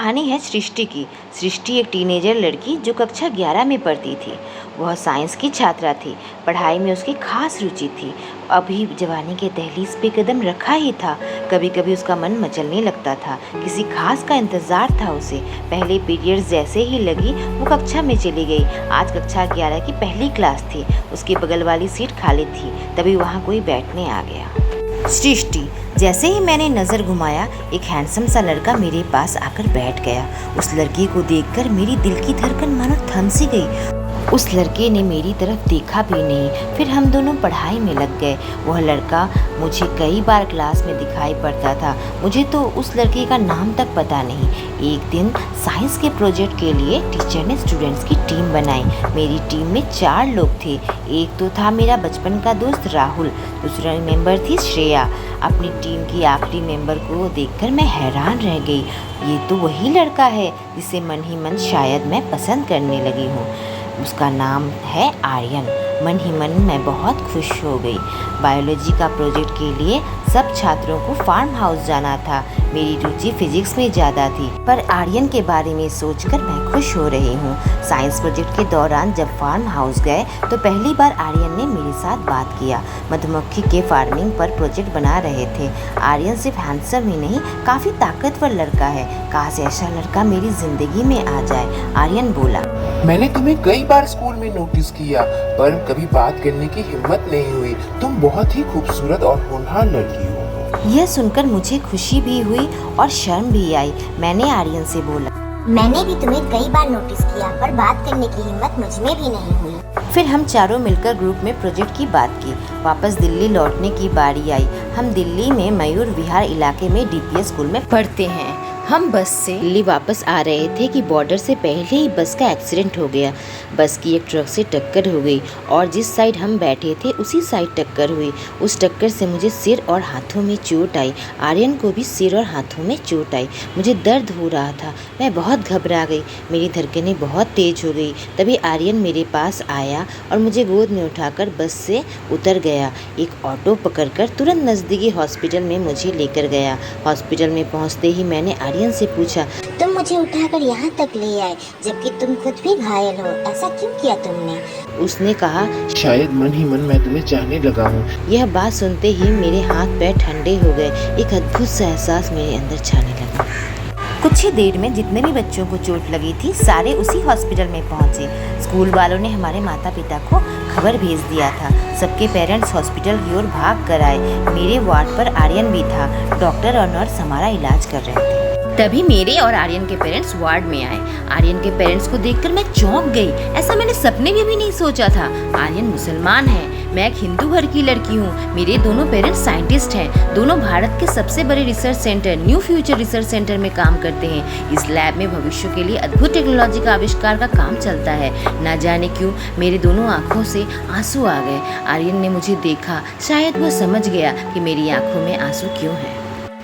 कहानी है सृष्टि की। सृष्टि एक टीनेजर लड़की जो कक्षा 11 में पढ़ती थी। वह साइंस की छात्रा थी। पढ़ाई में उसकी खास रुचि थी। अभी जवानी के दहलीज पे कदम रखा ही था। कभी कभी उसका मन मचलने लगता था। किसी खास का इंतज़ार था उसे। पहले पीरियड्स जैसे ही लगी वो कक्षा में चली गई। आज कक्षा 11 की पहली क्लास थी। उसके बगल वाली सीट खाली थी। तभी वहाँ कोई बैठने आ गया। सृष्टि। जैसे ही मैंने नज़र घुमाया, एक हैंडसम सा लड़का मेरे पास आकर बैठ गया। उस लड़के को देखकर मेरी दिल की धड़कन मानो थम सी गई। उस लड़के ने मेरी तरफ देखा भी नहीं। फिर हम दोनों पढ़ाई में लग गए। वह लड़का मुझे कई बार क्लास में दिखाई पड़ता था। मुझे तो उस लड़के का नाम तक पता नहीं। एक दिन साइंस के प्रोजेक्ट के लिए टीचर ने स्टूडेंट्स की टीम बनाई। मेरी टीम में 4 लोग थे। एक तो था मेरा बचपन का दोस्त राहुल, दूसरा मेंबर थी श्रेया। अपनी टीम की आखिरी मेंबर को देखकर मैं हैरान रह गई। ये तो वही लड़का है जिसे मन ही मन शायद मैं पसंद करने लगी हूँ। उसका नाम है आर्यन। मन ही मन मैं बहुत खुश हो गई। बायोलॉजी का प्रोजेक्ट के लिए सब छात्रों को फार्म हाउस जाना था। मेरी रुचि फिजिक्स में ज़्यादा थी, पर आर्यन के बारे में सोचकर मैं खुश हो रही हूँ। साइंस प्रोजेक्ट के दौरान जब फार्म हाउस गए तो पहली बार आर्यन ने मेरे साथ बात किया। मधुमक्खी के फार्मिंग पर प्रोजेक्ट बना रहे थे। आर्यन सिर्फ हैंडसम ही नहीं, काफ़ी ताकतवर लड़का है। काश ऐसा लड़का मेरी ज़िंदगी में आ जाए। आर्यन बोला, मैंने तुम्हें कई बार स्कूल में नोटिस किया, पर कभी बात करने की हिम्मत नहीं हुई। तुम बहुत ही खूबसूरत और होनहार लड़की हो। यह सुनकर मुझे खुशी भी हुई और शर्म भी आई। मैंने आर्यन से बोला, मैंने भी तुम्हें कई बार नोटिस किया, पर बात करने की हिम्मत मुझ में भी नहीं हुई। फिर हम चारों मिलकर ग्रुप में प्रोजेक्ट की बात की। वापस दिल्ली लौटने की बारी आई। हम दिल्ली में मयूर विहार इलाके में डीपीएस स्कूल में पढ़ते हैं। हम बस से दिल्ली वापस आ रहे थे कि बॉर्डर से पहले ही बस का एक्सीडेंट हो गया। बस की एक ट्रक से टक्कर हो गई और जिस साइड हम बैठे थे उसी साइड टक्कर हुई। उस टक्कर से मुझे सिर और हाथों में चोट आई। आर्यन को भी सिर और हाथों में चोट आई। मुझे दर्द हो रहा था। मैं बहुत घबरा गई। मेरी धड़कनें बहुत तेज हो गई। तभी आर्यन मेरे पास आया और मुझे गोद में उठाकर बस से उतर गया। एक ऑटो पकड़कर तुरंत नज़दीकी हॉस्पिटल में मुझे लेकर गया। हॉस्पिटल में पहुँचते ही मैंने आर्यन से पूछा, तुम मुझे उठाकर यहाँ तक ले आए, जबकि तुम खुद भी घायल हो। ऐसा क्यों किया तुमने? उसने कहा, शायद मन ही मन मैं तुम्हें चाहने लगा हूँ। यह बात सुनते ही मेरे हाथ पैर ठंडे हो गए। एक अद्भुत सा एहसास मेरे अंदर छाने लगा। कुछ ही देर में जितने भी बच्चों को चोट लगी थी सारे उसी हॉस्पिटल में पहुंचे। स्कूल वालों ने हमारे माता पिता को खबर भेज दिया था। सबके पेरेंट्स हॉस्पिटल की ओर भाग कर आए। मेरे वार्ड पर आर्यन भी था। डॉक्टर और नर्स हमारा इलाज कर रहे थे। तभी मेरे और आर्यन के पेरेंट्स वार्ड में आए। आर्यन के पेरेंट्स को देखकर मैं चौंक गई। ऐसा मैंने सपने में भी नहीं सोचा था। आर्यन मुसलमान है, मैं एक हिंदू घर की लड़की हूँ। मेरे दोनों पेरेंट्स साइंटिस्ट हैं। दोनों भारत के सबसे बड़े research centre new future research centre में काम करते हैं। इस लैब में भविष्य के लिए अद्भुत टेक्नोलॉजी का आविष्कार का काम चलता है। ना जाने क्यों मेरे दोनों आँखों से आंसू आ गए। आर्यन ने मुझे देखा। शायद वो समझ गया कि मेरी आंखों में आंसू क्यों हैं।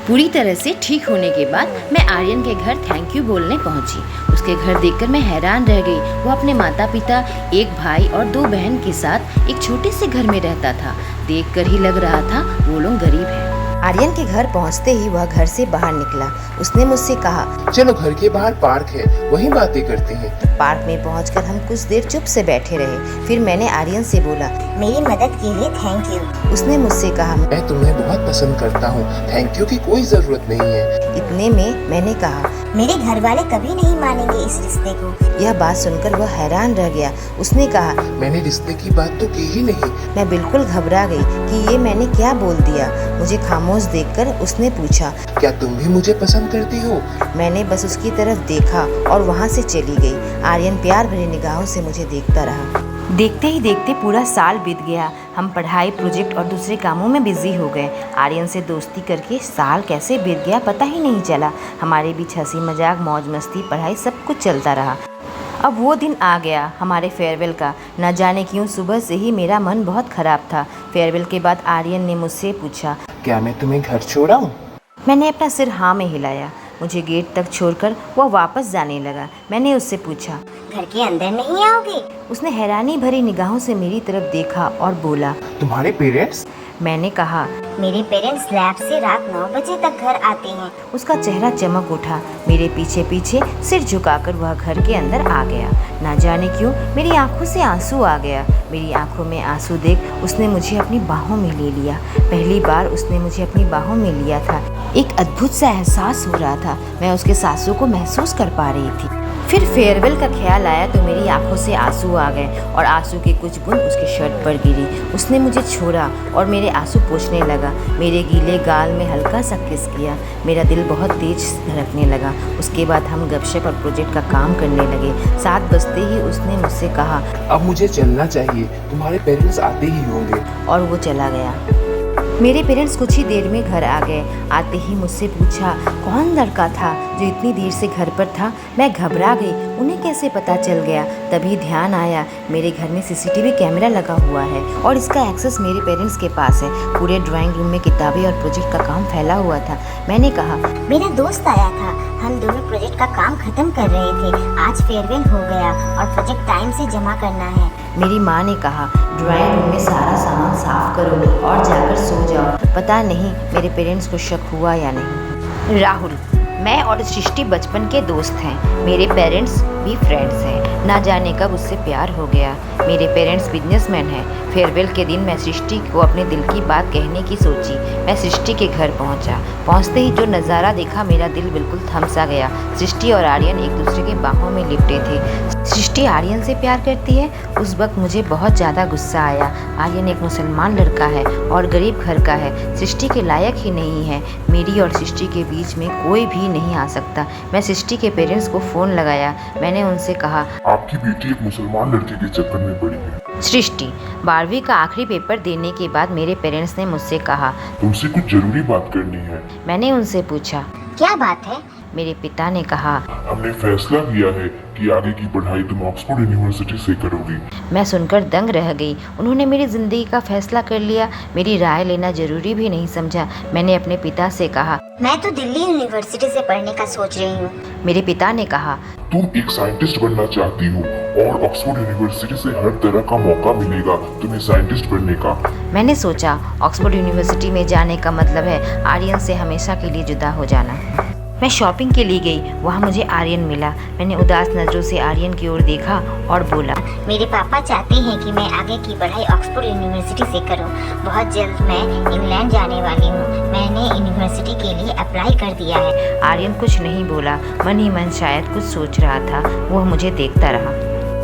पूरी तरह से ठीक होने के बाद मैं आर्यन के घर थैंक यू बोलने पहुंची। उसके घर देखकर मैं हैरान रह गई। वो अपने माता पिता, एक भाई और 2 बहन के साथ एक छोटे से घर में रहता था। देखकर ही लग रहा था वो लोग गरीब हैं। आर्यन के घर पहुंचते ही वह घर से बाहर निकला। उसने मुझसे कहा, चलो घर के बाहर पार्क है, वहीं बातें करते हैं। पार्क में पहुंचकर हम कुछ देर चुप से बैठे रहे। फिर मैंने आर्यन से बोला, मेरी मदद के लिए थैंक यू। उसने मुझसे कहा, मैं तुम्हें बहुत पसंद करता हूँ, थैंक यू की कोई जरूरत नहीं है। इतने में मैंने कहा, मेरे घर वाले कभी नहीं मानेंगे इस रिश्ते को। यह बात सुनकर वह हैरान रह गया। उसने कहा, मैंने रिश्ते की बात तो की ही नहीं। मैं बिल्कुल घबरा गई कि ये मैंने क्या बोल दिया। मुझे खामोश देखकर उसने पूछा, क्या तुम भी मुझे पसंद करती हो? मैंने बस उसकी तरफ देखा और वहाँ से चली गई। आर्यन प्यार भरी निगाहों से मुझे देखता रहा। देखते ही देखते पूरा साल बीत गया। हम पढ़ाई, प्रोजेक्ट और दूसरे कामों में बिजी हो गए। आर्यन से दोस्ती करके साल कैसे बीत गया पता ही नहीं चला। हमारे बीच हंसी मजाक, मौज मस्ती, पढ़ाई सब कुछ चलता रहा। अब वो दिन आ गया हमारे फेयरवेल का। न जाने क्यों सुबह से ही मेरा मन बहुत ख़राब था। फेयरवेल के बाद आर्यन ने मुझसे पूछा, क्या मैं तुम्हें घर छोड़ाऊं? मैंने अपना सिर हाँ में हिलाया। मुझे गेट तक छोड़कर वह वापस जाने लगा। मैंने उससे पूछा, घर के अंदर नहीं आओगे? उसने हैरानी भरी निगाहों से मेरी तरफ देखा और बोला, तुम्हारे पेरेंट्स? मैंने कहा, मेरे पेरेंट्स लैब से रात 9 बजे तक घर आते हैं। उसका चेहरा चमक उठा। मेरे पीछे पीछे सिर झुकाकर वह घर के अंदर आ गया। ना जाने क्यों मेरी आंखों से आंसू आ गया। मेरी आंखों में आंसू देख उसने मुझे अपनी बाहों में ले लिया। पहली बार उसने मुझे अपनी बाहों में लिया था। एक अद्भुत सा एहसास हो रहा था। मैं उसके सांसों को महसूस कर पा रही थी। फिर फेयरवेल का ख्याल आया तो मेरी आंखों से आंसू आ गए और आंसू की कुछ बूंद उसके शर्ट पर गिरी। उसने मुझे छोड़ा और मेरे आंसू पोंछने लगा। मेरे गीले गाल में हल्का सा किस किया। मेरा दिल बहुत तेज धड़कने लगा। उसके बाद हम गपशप और प्रोजेक्ट का काम करने लगे। 7 बजते ही उसने मुझसे कहा, अब मुझे चलना चाहिए, तुम्हारे पेरेंट्स आते ही होंगे। और वो चला गया। मेरे पेरेंट्स कुछ ही देर में घर आ गए। आते ही मुझसे पूछा कौन लड़का था जो इतनी देर से घर पर था। मैं घबरा गई, उन्हें कैसे पता चल गया। तभी ध्यान आया मेरे घर में सीसीटीवी कैमरा लगा हुआ है और इसका एक्सेस मेरे पेरेंट्स के पास है। पूरे ड्राइंग रूम में किताबें और प्रोजेक्ट का काम फैला हुआ था। मैंने कहा, मेरा दोस्त आया था, हम दोनों प्रोजेक्ट का काम खत्म कर रहे थे। आज फेयरवेल हो गया और प्रोजेक्ट टाइम से जमा करना है। मेरी माँ ने कहा, ड्राइंग रूम में सारा सामान साफ करो और जाकर सो जाओ। पता नहीं मेरे पेरेंट्स को शक हुआ या नहीं। राहुल, मैं और सृष्टि बचपन के दोस्त हैं। मेरे पेरेंट्स भी फ्रेंड्स हैं। ना जाने कब उससे प्यार हो गया। मेरे पेरेंट्स बिजनेसमैन हैं। फेयरवेल के दिन मैं सृष्टि को अपने दिल की बात कहने की सोची। मैं सृष्टि के घर पहुंचा। पहुंचते ही जो नज़ारा देखा मेरा दिल बिल्कुल थम सा गया। सृष्टि और आर्यन एक दूसरे के बाहों में लिपटे थे। सृष्टि आर्यन से प्यार करती है। उस वक्त मुझे बहुत ज़्यादा गुस्सा आया। आर्यन एक मुसलमान लड़का है और गरीब घर का है। सृष्टि के लायक ही नहीं है। मेरी और सृष्टि के बीच में कोई भी नहीं आ सकता। मैं सृष्टि के पेरेंट्स को फ़ोन लगाया। मैंने उनसे कहा, आपकी बेटी एक मुसलमान लड़के के चक्कर में पड़ी है। सृष्टि, 12वीं का आखिरी पेपर देने के बाद मेरे पेरेंट्स ने मुझसे कहा, तुमसे कुछ जरूरी बात करनी है। मैंने उनसे पूछा, क्या बात है? मेरे पिता ने कहा, हमने फैसला किया है कि आगे की पढ़ाई तुम ऑक्सफोर्ड यूनिवर्सिटी से करोगी। मैं सुनकर दंग रह गई। उन्होंने मेरी ज़िंदगी का फैसला कर लिया। मेरी राय लेना जरूरी भी नहीं समझा। मैंने अपने पिता से कहा, मैं तो दिल्ली यूनिवर्सिटी से पढ़ने का सोच रही हूँ। मेरे पिता ने कहा, तुम एक साइंटिस्ट बनना चाहती हो और ऑक्सफोर्ड यूनिवर्सिटी से हर तरह का मौका मिलेगा तुम्हें साइंटिस्ट बनने का। मैंने सोचा ऑक्सफोर्ड यूनिवर्सिटी में जाने का मतलब है आर्यन से हमेशा के लिए जुदा हो जाना। मैं शॉपिंग के लिए गई। वहाँ मुझे आर्यन मिला। मैंने उदास नज़रों से आर्यन की ओर देखा और बोला, मेरे पापा चाहते हैं कि मैं आगे की पढ़ाई ऑक्सफोर्ड यूनिवर्सिटी से करूं। बहुत जल्द मैं इंग्लैंड जाने वाली हूं। मैंने यूनिवर्सिटी के लिए अप्लाई कर दिया है। आर्यन कुछ नहीं बोला। मन ही मन शायद कुछ सोच रहा था। वह मुझे देखता रहा।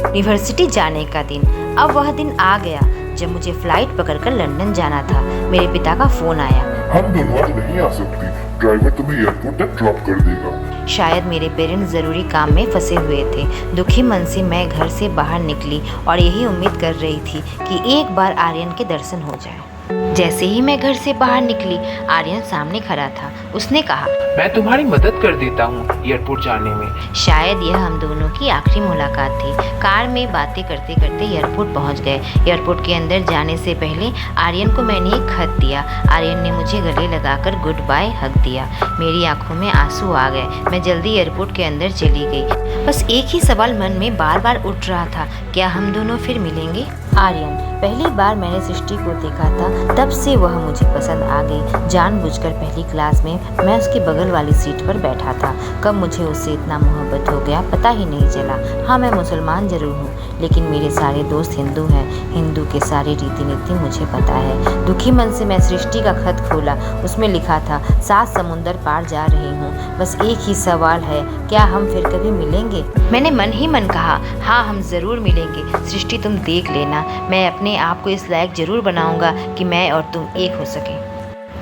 यूनिवर्सिटी जाने का दिन, अब वह दिन आ गया जब मुझे फ्लाइट पकड़कर लंदन जाना था। मेरे पिता का फ़ोन आया। हम दोनों आज नहीं आ सकती, ड्राइवर तुम्हें एयरपोर्ट तक ड्रॉप कर देगा। शायद मेरे पेरेंट्स ज़रूरी काम में फंसे हुए थे। दुखी मन से मैं घर से बाहर निकली और यही उम्मीद कर रही थी कि एक बार आर्यन के दर्शन हो जाए। जैसे ही मैं घर से बाहर निकली, आर्यन सामने खड़ा था। उसने कहा, मैं तुम्हारी मदद कर देता हूँ एयरपोर्ट जाने में। शायद यह हम दोनों की आखिरी मुलाकात थी। कार में बातें करते करते एयरपोर्ट पहुंच गए। एयरपोर्ट के अंदर जाने से पहले आर्यन को मैंने एक खत दिया। आर्यन ने मुझे गले लगाकर गुड बाय हग दिया। मेरी आंखों में आंसू आ गए। मैं जल्दी एयरपोर्ट के अंदर चली गई। बस एक ही सवाल मन में बार बार उठ रहा था, क्या हम दोनों फिर मिलेंगे? आर्यन, पहली बार मैंने सृष्टि को देखा था, तब से वह मुझे पसंद आ गई। जानबूझकर पहली क्लास में मैं उसके बगल वाली सीट पर बैठा था। कब मुझे उससे इतना मोहब्बत हो गया पता ही नहीं चला। हाँ, मैं मुसलमान जरूर हूँ, लेकिन मेरे सारे दोस्त हिंदू हैं। हिंदू के सारे रीति नीति मुझे पता है। दुखी मन से मैं सृष्टि का खत खोला। उसमें लिखा था, 7 समुंदर पार जा रही हूँ, बस एक ही सवाल है, क्या हम फिर कभी मिलेंगे? मैंने मन ही मन कहा, हाँ हम ज़रूर मिलेंगे। सृष्टि, तुम देख लेना, मैं अपने आप को इस लायक ज़रूर बनाऊंगा कि मैं और तुम एक हो सकें।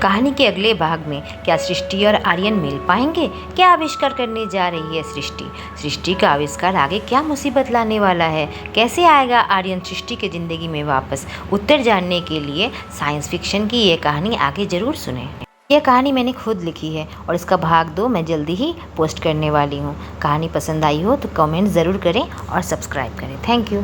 कहानी के अगले भाग में क्या सृष्टि और आर्यन मिल पाएंगे? क्या आविष्कार करने जा रही है सृष्टि? सृष्टि का आविष्कार आगे क्या मुसीबत लाने वाला है? कैसे आएगा आर्यन सृष्टि के ज़िंदगी में वापस? उत्तर जानने के लिए साइंस फिक्शन की ये कहानी आगे ज़रूर सुनें। यह कहानी मैंने खुद लिखी है और इसका भाग 2 मैं जल्दी ही पोस्ट करने वाली हूँ। कहानी पसंद आई हो तो कमेंट ज़रूर करें और सब्सक्राइब करें। Thank you.